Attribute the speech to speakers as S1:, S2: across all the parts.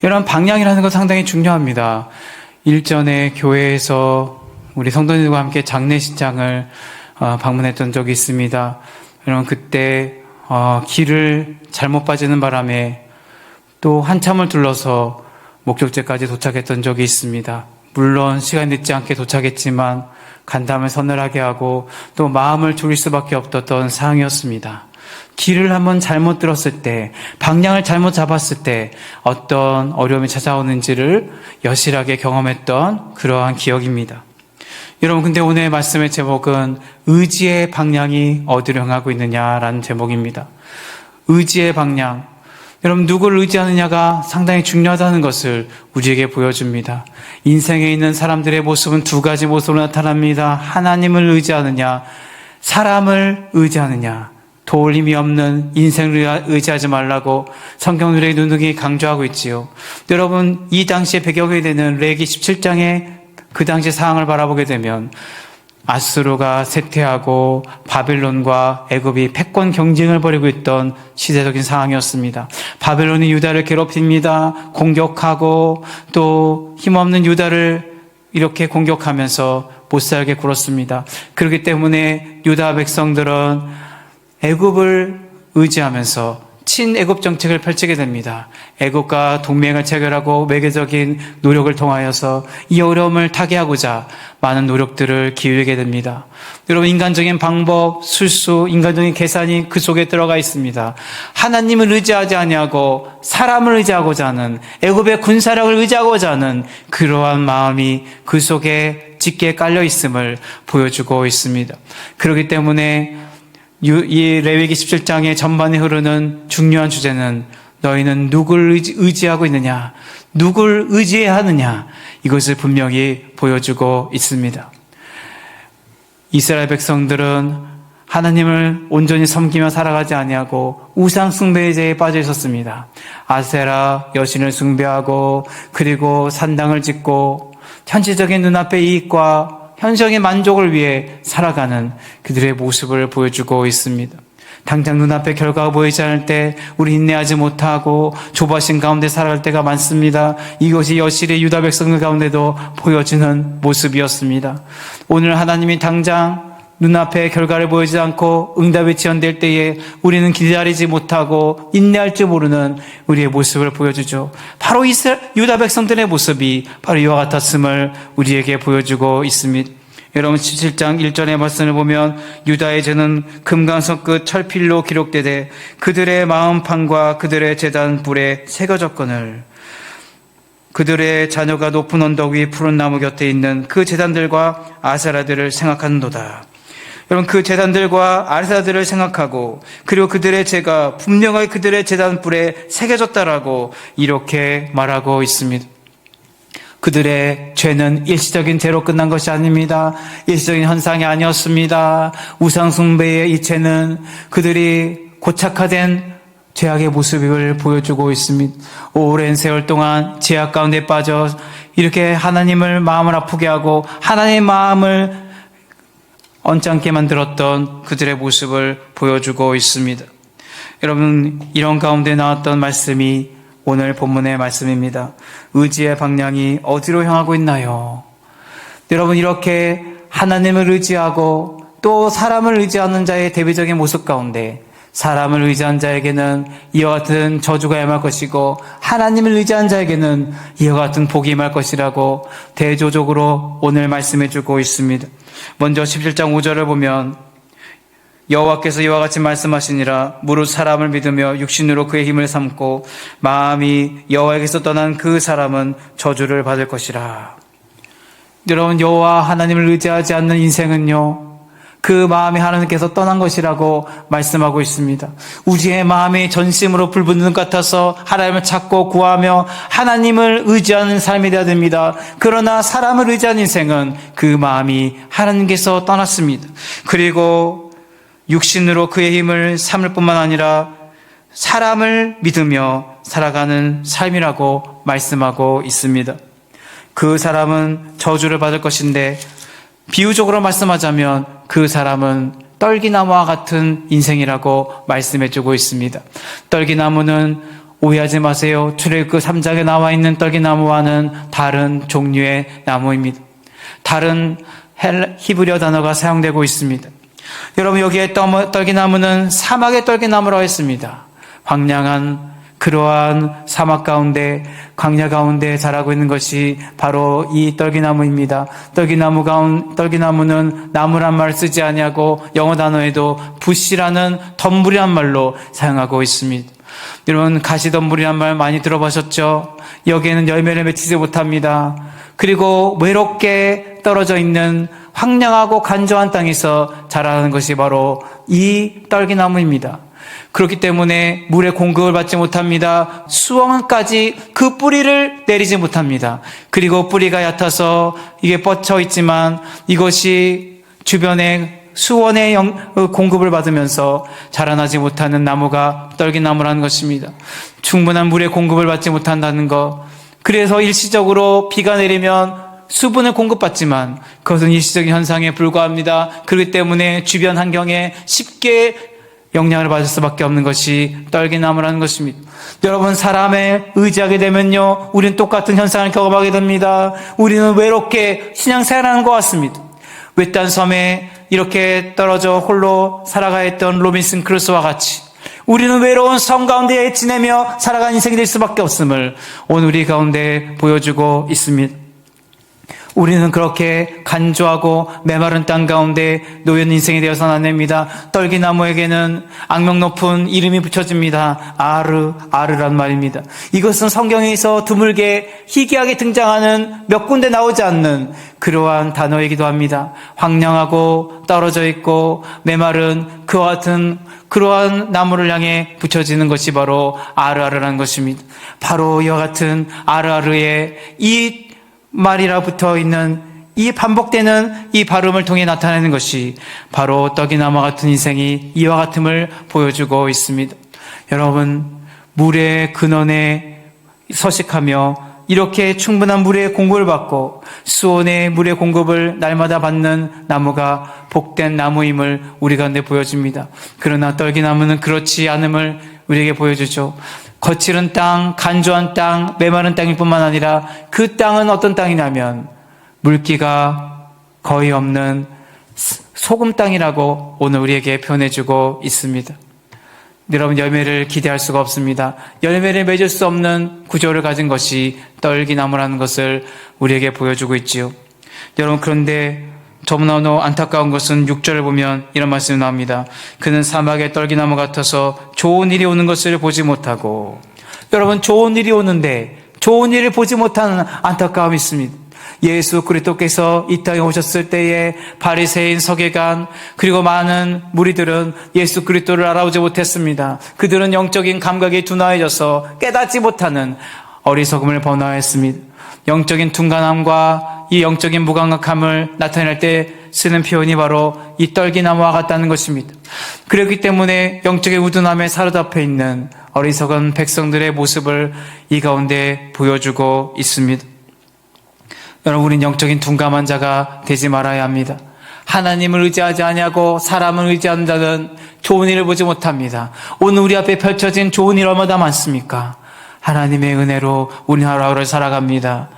S1: 이런 방향이라는 건 상당히 중요합니다. 일전에 교회에서 우리 성도님들과 함께 장례식장을 방문했던 적이 있습니다. 여러분, 그때 길을 잘못 빠지는 바람에 또 한참을 둘러서 목적지까지 도착했던 적이 있습니다. 물론 시간이 늦지 않게 도착했지만 간담을 서늘하게 하고 또 마음을 졸일 수밖에 없었던 상황이었습니다. 길을 한번 잘못 들었을 때, 방향을 잘못 잡았을 때 어떤 어려움이 찾아오는지를 여실하게 경험했던 그러한 기억입니다. 여러분, 근데 오늘 말씀의 제목은 의지의 방향이 어디로 향하고 있느냐라는 제목입니다. 의지의 방향. 여러분, 누구를 의지하느냐가 상당히 중요하다는 것을 우리에게 보여줍니다. 인생에 있는 사람들의 모습은 두 가지 모습으로 나타납니다. 하나님을 의지하느냐, 사람을 의지하느냐. 도움이 없는 인생을 의지하지 말라고 성경들의 누누이 강조하고 있지요. 여러분, 이 당시에 배경이 되는 레위기 17장의 그 당시 상황을 바라보게 되면 아수르가 쇠퇴하고 바빌론과 애굽이 패권 경쟁을 벌이고 있던 시대적인 상황이었습니다. 바빌론이 유다를 괴롭힙니다. 공격하고 또 힘없는 유다를 이렇게 공격하면서 못살게 굴었습니다. 그렇기 때문에 유다 백성들은 애굽을 의지하면서 친애굽 정책을 펼치게 됩니다. 애굽과 동맹을 체결하고 외교적인 노력을 통하여서 이 어려움을 타개하고자 많은 노력들을 기울이게 됩니다. 여러분, 인간적인 방법, 술수, 인간적인 계산이 그 속에 들어가 있습니다. 하나님을 의지하지 아니하고 사람을 의지하고자 하는, 애굽의 군사력을 의지하고자 하는 그러한 마음이 그 속에 짙게 깔려 있음을 보여주고 있습니다. 그렇기 때문에 이 레위기 17장의 전반에 흐르는 중요한 주제는 너희는 누구를 의지하고 있느냐, 누구를 의지해야 하느냐, 이것을 분명히 보여주고 있습니다. 이스라엘 백성들은 하나님을 온전히 섬기며 살아가지 아니하고 우상 숭배의 죄에 빠져 있었습니다. 아세라 여신을 숭배하고 그리고 산당을 짓고 현실적인 눈앞의 이익과 현실적인 만족을 위해 살아가는 그들의 모습을 보여주고 있습니다. 당장 눈앞에 결과가 보이지 않을 때 우리 인내하지 못하고 조바심 가운데 살아갈 때가 많습니다. 이것이 여실히 유다 백성들 가운데도 보여지는 모습이었습니다. 오늘 하나님이 당장 눈앞에 결과를 보이지 않고 응답이 지연될 때에 우리는 기다리지 못하고 인내할 줄 모르는 우리의 모습을 보여주죠. 바로 유다 백성들의 모습이 바로 이와 같았음을 우리에게 보여주고 있습니다. 여러분, 17장 1절의 말씀을 보면 유다의 죄는 금강석 끝 철필로 기록되되 그들의 마음판과 그들의 제단 뿔에 새겨졌거늘 그들의 자녀가 높은 언덕 위 푸른 나무 곁에 있는 그 제단들과 아세라들을 생각하는도다. 여러분, 그 제단들과 아세라들을 생각하고 그리고 그들의 죄가 분명하게 그들의 제단 뿔에 새겨졌다라고 이렇게 말하고 있습니다. 그들의 죄는 일시적인 죄로 끝난 것이 아닙니다. 일시적인 현상이 아니었습니다. 우상숭배의 이 죄는 그들이 고착화된 죄악의 모습을 보여주고 있습니다. 오랜 세월 동안 죄악 가운데 빠져 이렇게 하나님을 마음을 아프게 하고 하나님의 마음을 언짢게 만들었던 그들의 모습을 보여주고 있습니다. 여러분, 이런 가운데 나왔던 말씀이 오늘 본문의 말씀입니다. 의지의 방향이 어디로 향하고 있나요? 여러분, 이렇게 하나님을 의지하고 또 사람을 의지하는 자의 대비적인 모습 가운데 사람을 의지한 자에게는 이와 같은 저주가 임할 것이고 하나님을 의지한 자에게는 이와 같은 복이 임할 것이라고 대조적으로 오늘 말씀해 주고 있습니다. 먼저 17장 5절을 보면 여호와께서 이와 같이 말씀하시니라. 무릇 사람을 믿으며 육신으로 그의 힘을 삼고 마음이 여호와에게서 떠난 그 사람은 저주를 받을 것이라. 여러분, 여호와 하나님을 의지하지 않는 인생은요, 그 마음이 하나님께서 떠난 것이라고 말씀하고 있습니다. 우리의 마음이 전심으로 불붙는 것 같아서 하나님을 찾고 구하며 하나님을 의지하는 삶이 되어야 됩니다. 그러나 사람을 의지한 인생은 그 마음이 하나님께서 떠났습니다. 그리고 육신으로 그의 힘을 삼을 뿐만 아니라 사람을 믿으며 살아가는 삶이라고 말씀하고 있습니다. 그 사람은 저주를 받을 것인데 비유적으로 말씀하자면 그 사람은 떨기나무와 같은 인생이라고 말씀해주고 있습니다. 떨기나무는 오해하지 마세요. 출애굽 3장에 나와 있는 떨기나무와는 다른 종류의 나무입니다. 다른 히브리어 단어가 사용되고 있습니다. 여러분, 여기에 떨기나무는 사막의 떨기나무라고 했습니다. 황량한 그러한 사막 가운데, 광야 가운데 자라고 있는 것이 바로 이 떨기나무입니다. 떨기나무는 나무란 말을 쓰지 아니하고 영어 단어에도 부시라는 덤불이란 말로 사용하고 있습니다. 여러분, 가시덤불이란 말 많이 들어보셨죠? 여기에는 열매를 맺히지 못합니다. 그리고 외롭게 떨어져 있는 황량하고 간조한 땅에서 자라는 것이 바로 이 떨기나무입니다. 그렇기 때문에 물의 공급을 받지 못합니다. 수원까지 그 뿌리를 내리지 못합니다. 그리고 뿌리가 얕아서 이게 뻗쳐 있지만 이것이 주변에 수원의 공급을 받으면서 자라나지 못하는 나무가 떨기나무라는 것입니다. 충분한 물의 공급을 받지 못한다는 것. 그래서 일시적으로 비가 내리면 수분을 공급받지만 그것은 일시적인 현상에 불과합니다. 그렇기 때문에 주변 환경에 쉽게 영향을 받을 수밖에 없는 것이 떨기나무라는 것입니다. 여러분, 사람에 의지하게 되면요, 우리는 똑같은 현상을 경험하게 됩니다. 우리는 외롭게 신앙생활하는 것 같습니다. 외딴 섬에 이렇게 떨어져 홀로 살아가야 했던 로빈슨 크루소와 같이 우리는 외로운 섬 가운데 지내며 살아가는 인생이 될 수밖에 없음을 오늘 우리 가운데 보여주고 있습니다. 우리는 그렇게 간조하고 메마른 땅 가운데 놓여있는 인생이 되어서는 안 됩니다. 떨기나무에게는 악명 높은 이름이 붙여집니다. 아르란 말입니다. 이것은 성경에서 드물게 희귀하게 등장하는 몇 군데 나오지 않는 그러한 단어이기도 합니다. 황량하고 떨어져 있고 메마른 그와 같은 그러한 나무를 향해 붙여지는 것이 바로 아르라는 것입니다. 바로 이와 같은 아르의 이 말이라 붙어 있는 이 반복되는 이 발음을 통해 나타내는 것이 바로 떡이나무 같은 인생이 이와 같음을 보여주고 있습니다. 여러분, 물의 근원에 서식하며 이렇게 충분한 물의 공급을 받고 수온의 물의 공급을 날마다 받는 나무가 복된 나무임을 우리 가운데 보여줍니다. 그러나 떨기나무는 그렇지 않음을 우리에게 보여주죠. 거칠은 땅, 간조한 땅, 메마른 땅일 뿐만 아니라 그 땅은 어떤 땅이냐면 물기가 거의 없는 소금 땅이라고 오늘 우리에게 표현해주고 있습니다. 여러분, 열매를 기대할 수가 없습니다. 열매를 맺을 수 없는 구조를 가진 것이 떨기나무라는 것을 우리에게 보여주고 있지요. 여러분, 그런데 너무너무 안타까운 것은 6절을 보면 이런 말씀이 나옵니다. 그는 사막의 떨기나무 같아서 좋은 일이 오는 것을 보지 못하고. 여러분, 좋은 일이 오는데 좋은 일을 보지 못하는 안타까움이 있습니다. 예수 그리스도께서 이 땅에 오셨을 때에 바리새인, 서기관 그리고 많은 무리들은 예수 그리스도를 알아보지 못했습니다. 그들은 영적인 감각이 둔화해져서 깨닫지 못하는 어리석음을 번화했습니다. 영적인 둔감함과 이 영적인 무감각함을 나타낼 때 쓰는 표현이 바로 이 떨기나무와 같다는 것입니다. 그렇기 때문에 영적인 우둔함에 사로잡혀 있는 어리석은 백성들의 모습을 이 가운데 보여주고 있습니다. 여러분, 우린 영적인 둔감한 자가 되지 말아야 합니다. 하나님을 의지하지 아니하고 사람을 의지하는 자는 좋은 일을 보지 못합니다. 오늘 우리 앞에 펼쳐진 좋은 일 얼마나 많습니까? 하나님의 은혜로 우리 하루하루를 살아갑니다.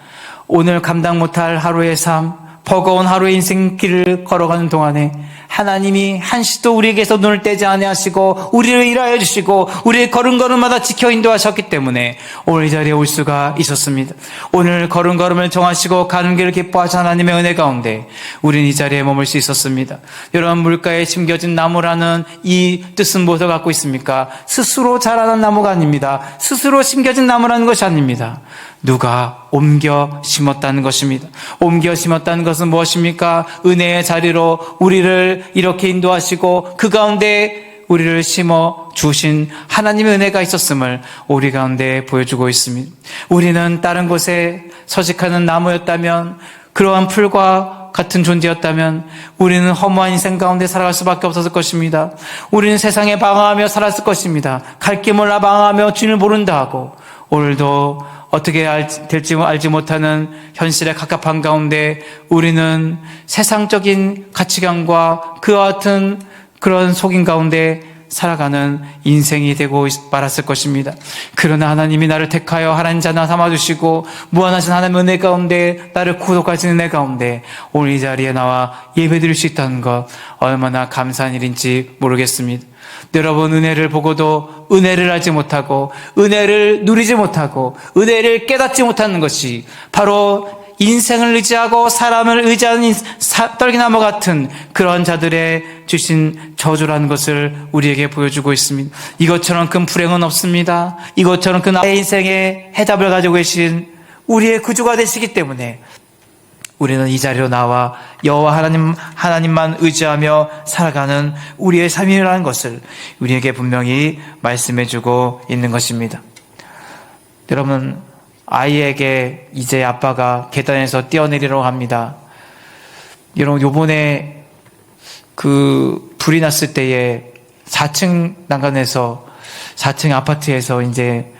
S1: 오늘 감당 못할 하루의 삶, 버거운 하루의 인생길을 걸어가는 동안에 하나님이 한시도 우리에게서 눈을 떼지 아니하시고 우리를 일하여 주시고 우리의 걸음걸음마다 지켜 인도하셨기 때문에 오늘 이 자리에 올 수가 있었습니다. 오늘 걸음걸음을 정하시고 가는 길을 기뻐하신 하나님의 은혜 가운데 우리는 이 자리에 머물 수 있었습니다. 여러분, 물가에 심겨진 나무라는 이 뜻은 무엇을 갖고 있습니까? 스스로 자라는 나무가 아닙니다. 스스로 심겨진 나무라는 것이 아닙니다. 누가 옮겨 심었다는 것입니다. 옮겨 심었다는 것은 무엇입니까? 은혜의 자리로 우리를 이렇게 인도하시고 그 가운데 우리를 심어 주신 하나님의 은혜가 있었음을 우리 가운데 보여주고 있습니다. 우리는 다른 곳에 서식하는 나무였다면, 그러한 풀과 같은 존재였다면 우리는 허무한 인생 가운데 살아갈 수밖에 없었을 것입니다. 우리는 세상에 방황하며 살았을 것입니다. 갈 길 몰라 방황하며 주님을 모른다 하고 오늘도 어떻게 될지 알지 못하는 현실에 갑갑한 가운데 우리는 세상적인 가치관과 그와 같은 그런 속임 가운데 살아가는 인생이 되고 말았을 것입니다. 그러나 하나님이 나를 택하여 하나님 자녀 삼아주시고 무한하신 하나님의 은혜 가운데 나를 구속하신 은혜 가운데 오늘 이 자리에 나와 예배드릴 수 있다는 것 얼마나 감사한 일인지 모르겠습니다. 여러분, 은혜를 보고도 은혜를 알지 못하고 은혜를 누리지 못하고 은혜를 깨닫지 못하는 것이 바로 인생을 의지하고 사람을 의지하는 떨기나무 같은 그런 자들의 주신 저주라는 것을 우리에게 보여주고 있습니다. 이것처럼 큰 불행은 없습니다. 이것처럼 그 나의 인생의 해답을 가지고 계신 우리의 구주가 되시기 때문에 우리는 이 자리로 나와 여호와 하나님만 의지하며 살아가는 우리의 삶이라는 것을 우리에게 분명히 말씀해주고 있는 것입니다. 여러분, 아이에게 이제 아빠가 계단에서 뛰어내리려고 합니다. 여러분, 요번에 그 불이 났을 때에 4층 난간에서 4층 아파트에서 이제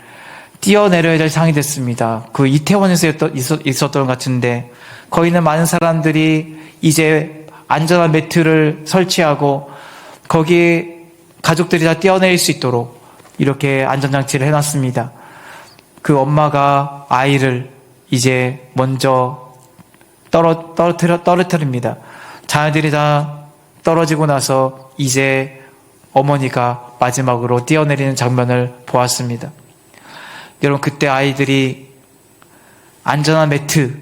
S1: 뛰어내려야 될 상황이 됐습니다. 그 이태원에서 있었던 것 같은데 거기는 많은 사람들이 이제 안전한 매트를 설치하고 거기에 가족들이 다 뛰어내릴 수 있도록 이렇게 안전장치를 해놨습니다. 그 엄마가 아이를 이제 먼저 떨어뜨립니다. 자녀들이 다 떨어지고 나서 이제 어머니가 마지막으로 뛰어내리는 장면을 보았습니다. 여러분, 그때 아이들이 안전한 매트,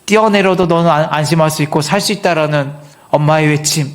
S1: 뛰어내려도 너는 안심할 수 있고 살 수 있다라는 엄마의 외침,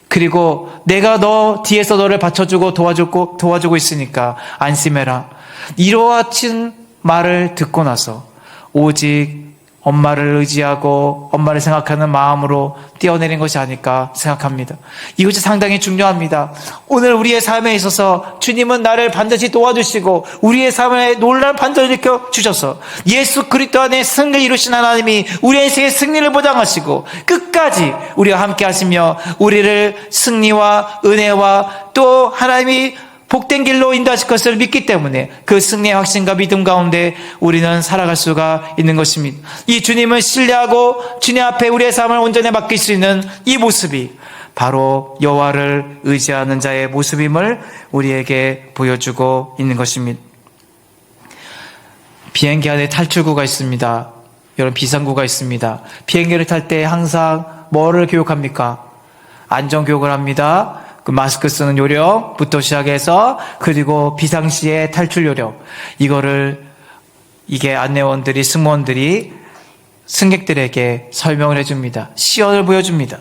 S1: 그리고 내가 너 뒤에서 너를 받쳐주고 도와주고 있으니까 안심해라, 이러한 말을 듣고 나서 오직 엄마를 의지하고 엄마를 생각하는 마음으로 뛰어내린 것이 아닐까 생각합니다. 이것이 상당히 중요합니다. 오늘 우리의 삶에 있어서 주님은 나를 반드시 도와주시고 우리의 삶에 놀라운 반전을 일으켜 주셔서 예수 그리스도 안에 승리를 이루신 하나님이 우리의 인생의 승리를 보장하시고 끝까지 우리와 함께 하시며 우리를 승리와 은혜와 또 하나님이 복된 길로 인도하실 것을 믿기 때문에 그 승리의 확신과 믿음 가운데 우리는 살아갈 수가 있는 것입니다. 이 주님을 신뢰하고 주님 앞에 우리의 삶을 온전히 맡길 수 있는 이 모습이 바로 여호와를 의지하는 자의 모습임을 우리에게 보여주고 있는 것입니다. 비행기 안에 탈출구가 있습니다. 여러분, 비상구가 있습니다. 비행기를 탈 때 항상 뭐를 교육합니까? 안전교육을 합니다. 그 마스크 쓰는 요령부터 시작해서 그리고 비상시의 탈출 요령, 이게 안내원들이, 승무원들이 승객들에게 설명을 해줍니다. 시연을 보여줍니다.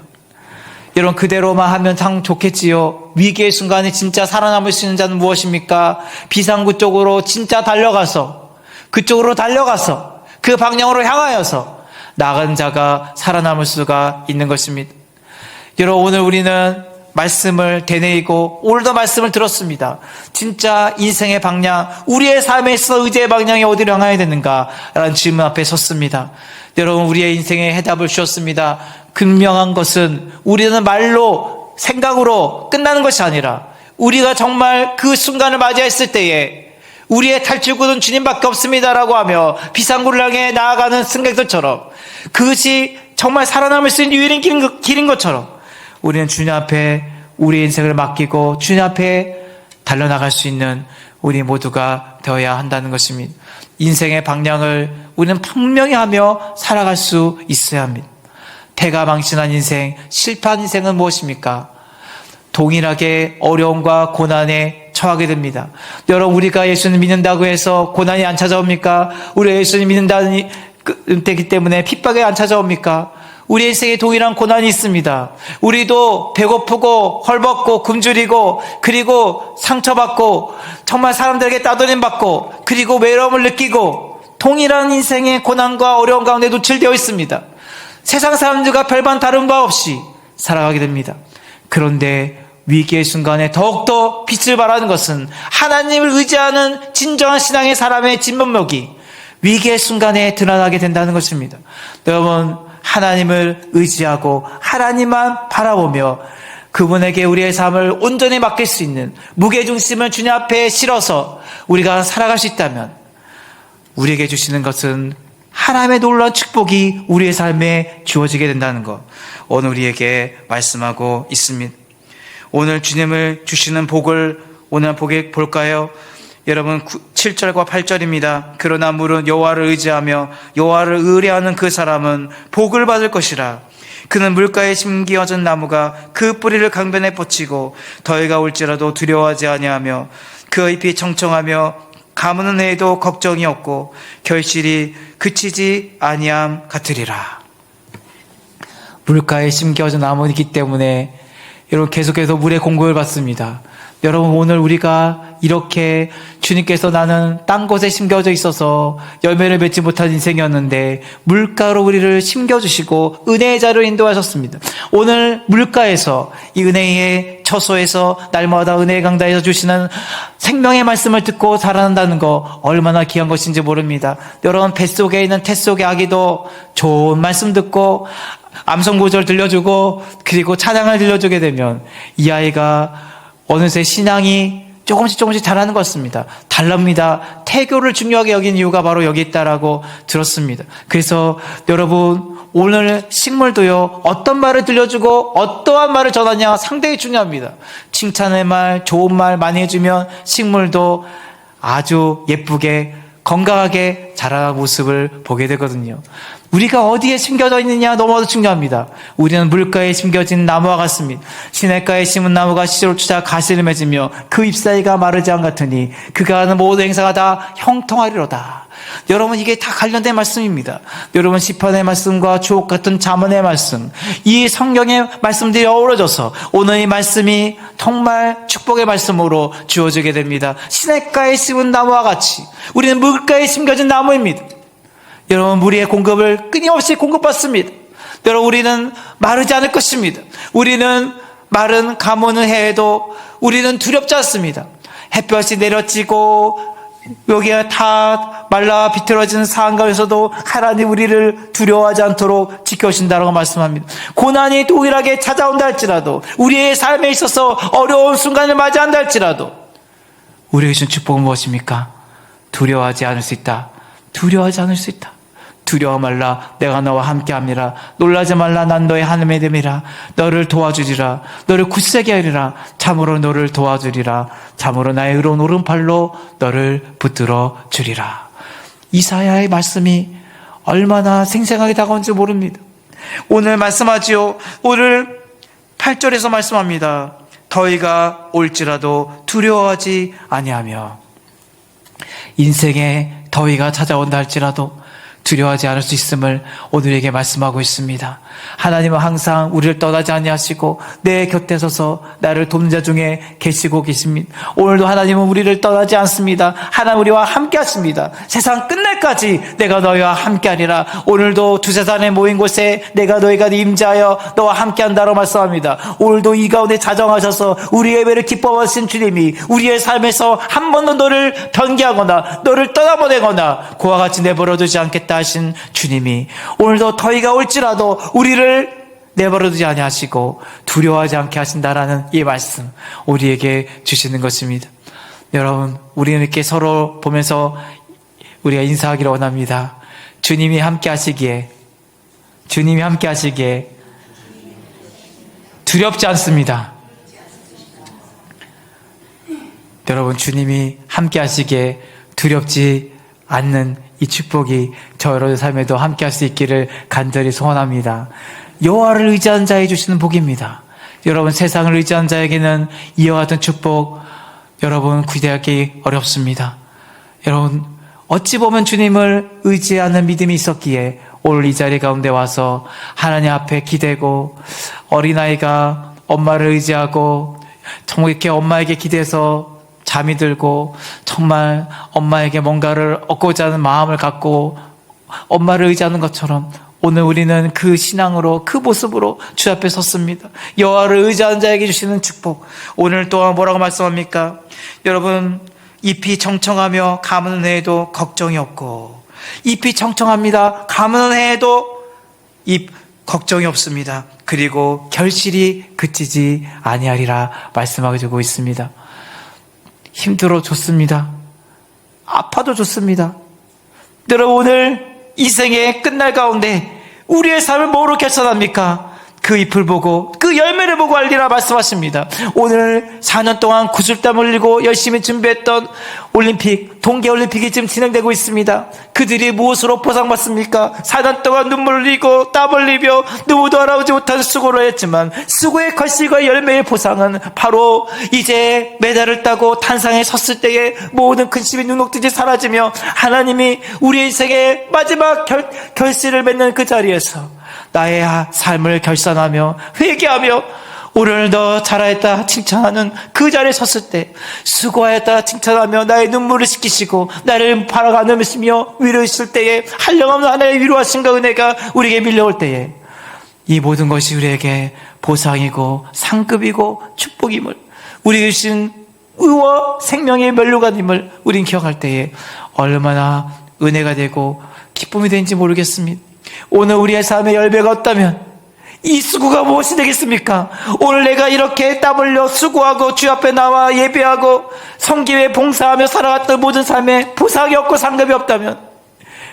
S1: 여러분, 그대로만 하면 참 좋겠지요. 위기의 순간에 진짜 살아남을 수 있는 자는 무엇입니까? 비상구 쪽으로 진짜 그쪽으로 달려가서 그 방향으로 향하여서 나간 자가 살아남을 수가 있는 것입니다. 여러분, 오늘 우리는 말씀을 되뇌이고 오늘도 말씀을 들었습니다. 진짜 인생의 방향, 우리의 삶에 있어 의지의 방향이 어디로 향해야 되는가 라는 질문 앞에 섰습니다. 여러분, 우리의 인생의 해답을 주셨습니다. 분명한 것은 우리는 말로 생각으로 끝나는 것이 아니라 우리가 정말 그 순간을 맞이했을 때에 우리의 탈출구는 주님밖에 없습니다라고 하며 비상구를 향해 나아가는 승객들처럼 그것이 정말 살아남을 수 있는 유일한 길인 것처럼 우리는 주님 앞에 우리 인생을 맡기고 주님 앞에 달려나갈 수 있는 우리 모두가 되어야 한다는 것입니다. 인생의 방향을 우리는 분명히 하며 살아갈 수 있어야 합니다. 대가망신한 인생, 실패한 인생은 무엇입니까? 동일하게 어려움과 고난에 처하게 됩니다. 여러분, 우리가 예수님 믿는다고 해서 고난이 안 찾아옵니까? 우리가 예수님 믿는다는 때기 때문에 핍박이 안 찾아옵니까? 우리 인생에 동일한 고난이 있습니다. 우리도 배고프고 헐벗고 굶주리고 그리고 상처받고 정말 사람들에게 따돌림받고 그리고 외로움을 느끼고 동일한 인생의 고난과 어려움 가운데 노출되어 있습니다. 세상 사람들과 별반 다른 바 없이 살아가게 됩니다. 그런데 위기의 순간에 더욱더 빛을 발하는 것은 하나님을 의지하는 진정한 신앙의 사람의 진면목이 위기의 순간에 드러나게 된다는 것입니다. 여러분, 하나님을 의지하고 하나님만 바라보며 그분에게 우리의 삶을 온전히 맡길 수 있는 무게중심을 주님 앞에 실어서 우리가 살아갈 수 있다면 우리에게 주시는 것은 하나님의 놀라운 축복이 우리의 삶에 주어지게 된다는 것, 오늘 우리에게 말씀하고 있습니다. 오늘 주님을 주시는 복을 오늘 볼까요? 여러분 7절과 8절입니다. 그러나 물은 여호와를 의지하며 여호와를 의뢰하는 그 사람은 복을 받을 것이라. 그는 물가에 심기어진 나무가 그 뿌리를 강변에 뻗치고 더위가 올지라도 두려워하지 아니하며 그 잎이 청청하며 가무는 해에도 걱정이 없고 결실이 그치지 아니함 같으리라. 물가에 심겨진 나무이기 때문에 여러분 계속해서 물의 공급을 받습니다. 여러분 오늘 우리가 이렇게 주님께서 나는 딴 곳에 심겨져 있어서 열매를 맺지 못한 인생이었는데 물가로 우리를 심겨주시고 은혜의 자리로 인도하셨습니다. 오늘 물가에서 이 은혜의 처소에서 날마다 은혜의 강다에서 주시는 생명의 말씀을 듣고 살아난다는 거 얼마나 귀한 것인지 모릅니다. 여러분 뱃속에 있는 태 속의 아기도 좋은 말씀 듣고 암송 구절 들려주고 그리고 찬양을 들려주게 되면 이 아이가 어느새 신앙이 조금씩 자라는 것 같습니다. 달랍니다. 태교를 중요하게 여긴 이유가 바로 여기 있다라고 들었습니다. 그래서 여러분 오늘 식물도요 어떤 말을 들려주고 어떠한 말을 전하냐 상당히 중요합니다. 칭찬의 말, 좋은 말 많이 해주면 식물도 아주 예쁘게 건강하게 자라는 모습을 보게 되거든요. 우리가 어디에 심겨져 있느냐 너무나도 중요합니다. 우리는 물가에 심겨진 나무와 같습니다. 시냇가에 심은 나무가 시절을 추자 가시를 맺으며 그 잎사이가 마르지 않 같으니 그가 하는 모든 행사가 다 형통하리로다. 여러분 이게 다 관련된 말씀입니다. 여러분 시편의 말씀과 주옥 같은 잠언의 말씀, 이 성경의 말씀들이 어우러져서 오늘 이 말씀이 정말 축복의 말씀으로 주어지게 됩니다. 시냇가에 심은 나무와 같이 우리는 물가에 심겨진 나무입니다. 여러분 물의 공급을 끊임없이 공급받습니다. 여러분 우리는 마르지 않을 것입니다. 우리는 마른 가무는 해에도 우리는 두렵지 않습니다. 햇볕이 내려지고 여기에 다 말라 비틀어진 상가에서도 하나님 우리를 두려워하지 않도록 지켜주신다고 말씀합니다. 고난이 동일하게 찾아온다 할지라도 우리의 삶에 있어서 어려운 순간을 맞이한다 할지라도 우리에게 준 축복은 무엇입니까? 두려워하지 않을 수 있다. 두려워하지 않을 수 있다. 두려워 말라 내가 너와 함께함이라. 놀라지 말라 난 너의 하나님의 됨이라. 너를 도와주리라. 너를 굳세게 하리라. 참으로 너를 도와주리라. 참으로 나의 의로운 오른팔로 너를 붙들어 주리라. 이사야의 말씀이 얼마나 생생하게 다가온지 모릅니다. 오늘 말씀하지요. 오늘 8절에서 말씀합니다. 더위가 올지라도 두려워하지 아니하며. 인생에 더위가 찾아온다 할지라도 두려워하지 않을 수 있음을 오늘에게 말씀하고 있습니다. 하나님은 항상 우리를 떠나지 아니하시고 내 곁에 서서 나를 돕는 자 중에 계시고 계십니다. 오늘도 하나님은 우리를 떠나지 않습니다. 하나님 우리와 함께 하십니다. 세상 끝날까지 내가 너희와 함께 하리라. 오늘도 두세 산에 모인 곳에 내가 너희가 임재하여 너와 함께 한다고 말씀합니다. 오늘도 이 가운데 자정하셔서 우리의 예배를 기뻐하신 주님이 우리의 삶에서 한 번도 너를 변개하거나 너를 떠나보내거나 그와 같이 내버려두지 않겠다 하신 주님이 오늘도 더위가 올지라도 우리를 내버려두지 아니하시고 두려워하지 않게 하신다라는 이 말씀 우리에게 주시는 것입니다. 여러분 우리는 이렇게 서로 보면서 우리가 인사하기를 원합니다. 주님이 함께 하시기에 두렵지 않습니다. 여러분 주님이 함께 하시기에 두렵지 않는 이 축복이 저 여러분의 삶에도 함께 할 수 있기를 간절히 소원합니다. 여호와를 의지한 자에 주시는 복입니다. 여러분 세상을 의지한 자에게는 이와 같은 축복 여러분 기대하기 어렵습니다. 여러분 어찌 보면 주님을 의지하는 믿음이 있었기에 오늘 이 자리 가운데 와서 하나님 앞에 기대고 어린아이가 엄마를 의지하고 정말 이렇게 엄마에게 기대서 잠이 들고 정말 엄마에게 뭔가를 얻고자 하는 마음을 갖고 엄마를 의지하는 것처럼 오늘 우리는 그 신앙으로 그 모습으로 주 앞에 섰습니다. 여호와를 의지하는 자에게 주시는 축복 오늘 또한 뭐라고 말씀합니까? 여러분 잎이 청청하며 가무는 해에도 걱정이 없고 잎이 청청합니다. 가무는 해에도 잎 걱정이 없습니다. 그리고 결실이 그치지 아니하리라 말씀하고 주고 있습니다. 힘들어 좋습니다. 아파도 좋습니다. 여러분 오늘 이 생의 끝날 가운데 우리의 삶을 뭐로 결산합니까?
S2: 그 잎을 보고 그 열매를 보고 알리라 말씀하십니다. 오늘 4년 동안 구슬땀 흘리고 열심히 준비했던 올림픽, 동계올림픽이 지금 진행되고 있습니다. 그들이 무엇으로 보상받습니까? 4년 동안 눈물 흘리고 땀 흘리며 누구도 알아보지 못한 수고를 했지만 수고의 결실과 열매의 보상은 바로 이제 메달을 따고 단상에 섰을 때에 모든 근심이 눈녹듯이 사라지며 하나님이 우리 인생의 마지막 결실을 맺는 그 자리에서 나의 삶을 결산하며 회개하며 오늘 너 잘하였다 칭찬하는 그 자리에 섰을 때 수고하였다 칭찬하며 나의 눈물을 씻기시고 나를 바라가누시며 위로하실 때에 한량없는 하나의 위로하심과 은혜가 우리에게 밀려올 때에 이 모든 것이 우리에게 보상이고 상급이고 축복임을 우리 주신 의와 생명의 멸류관임을 우린 기억할 때에 얼마나 은혜가 되고 기쁨이 되는지 모르겠습니다. 오늘 우리의 삶의 열매가 없다면 이 수고가 무엇이 되겠습니까? 오늘 내가 이렇게 땀 흘려 수고하고 주 앞에 나와 예배하고 성기에 봉사하며 살아갔던 모든 삶에 보상이 없고 상급이 없다면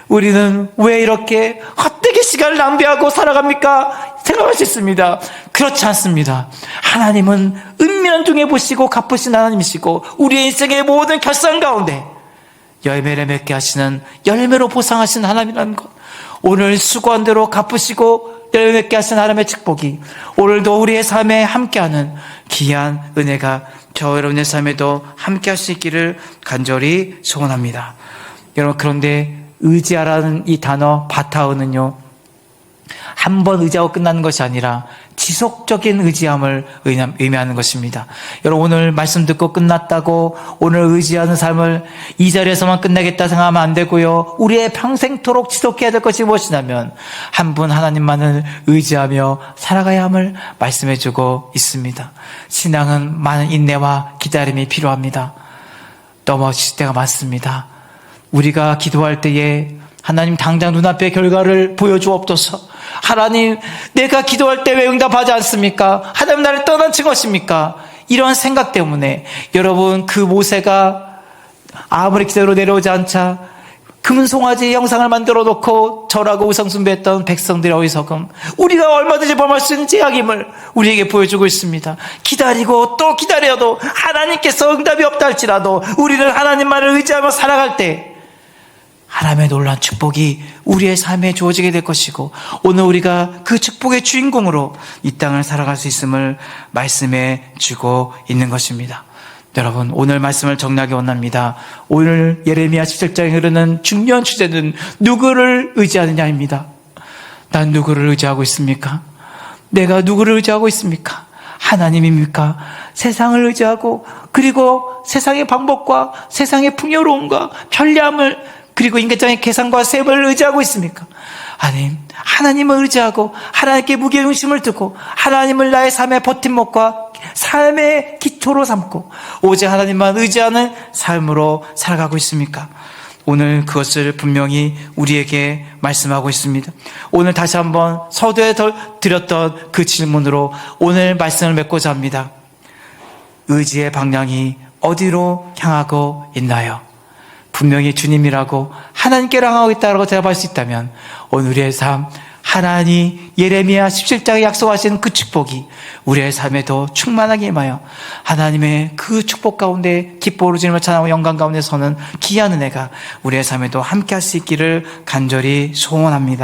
S2: 우리는 왜 이렇게 헛되게 시간을 낭비하고 살아갑니까? 생각할 수 있습니다. 그렇지 않습니다. 하나님은 은밀한 중에 보시고 갚으신 하나님이시고 우리의 인생의 모든 결산 가운데 열매를 맺게 하시는 열매로 보상하신 하나님이라는 것, 오늘 수고한 대로 갚으시고 열매 맺게 하시는 하나님의 축복이 오늘도 우리의 삶에 함께하는 귀한 은혜가 저 여러분의 삶에도 함께할 수 있기를 간절히 소원합니다. 여러분, 그런데 의지하라는 이 단어 바타흐는요, 한 번 의지하고 끝나는 것이 아니라 지속적인 의지함을 의미하는 것입니다. 여러분, 오늘 말씀 듣고 끝났다고 오늘 의지하는 삶을 이 자리에서만 끝내겠다 생각하면 안 되고요. 우리의 평생토록 지속해야 될 것이 무엇이냐면 한 분 하나님만을 의지하며 살아가야 함을 말씀해주고 있습니다. 신앙은 많은 인내와 기다림이 필요합니다. 넘어질 때가 많습니다. 우리가 기도할 때에 하나님 당장 눈앞에 결과를 보여주옵소서. 하나님, 내가 기도할 때 왜 응답하지 않습니까? 하나님, 나를 떠난 친 것입니까? 이러한 생각 때문에 여러분, 그 모세가 아무리 기대로 내려오지 않자 금송아지 형상을 만들어 놓고 절하고 우상숭배했던 백성들의 어리석음, 우리가 얼마든지 범할 수 있는 죄악임을 우리에게 보여주고 있습니다. 기다리고 또 기다려도 하나님께서 응답이 없다 할지라도 우리는 하나님만을 의지하며 살아갈 때 하나님의 놀라운 축복이 우리의 삶에 주어지게 될 것이고 오늘 우리가 그 축복의 주인공으로 이 땅을 살아갈 수 있음을 말씀해 주고 있는 것입니다. 여러분, 오늘 말씀을 정리하기 원합니다. 오늘 예레미야 17장에 흐르는 중요한 주제는 누구를 의지하느냐입니다. 난 누구를 의지하고 있습니까? 내가 누구를 의지하고 있습니까? 하나님입니까? 세상을 의지하고 그리고 세상의 방법과 세상의 풍요로움과 편리함을 그리고 인간적인 계산과 셈을 의지하고 있습니까? 아님, 하나님을 의지하고 하나님께 무게중심을 두고 하나님을 나의 삶의 버팀목과 삶의 기초로 삼고 오직 하나님만 의지하는 삶으로 살아가고 있습니까? 오늘 그것을 분명히 우리에게 말씀하고 있습니다. 오늘 다시 한번 서두에 드렸던 그 질문으로 오늘 말씀을 맺고자 합니다. 의지의 방향이 어디로 향하고 있나요? 분명히 주님이라고 하나님께로 향하고 있다고 대답할 수 있다면 오늘 우리의 삶, 하나님 예레미야 17장에 약속하신 그 축복이 우리의 삶에도 충만하게 임하여 하나님의 그 축복 가운데 기뻐 오르짖으며 찬양하고 영광 가운데 서는 귀한 은혜가 우리의 삶에도 함께할 수 있기를 간절히 소원합니다.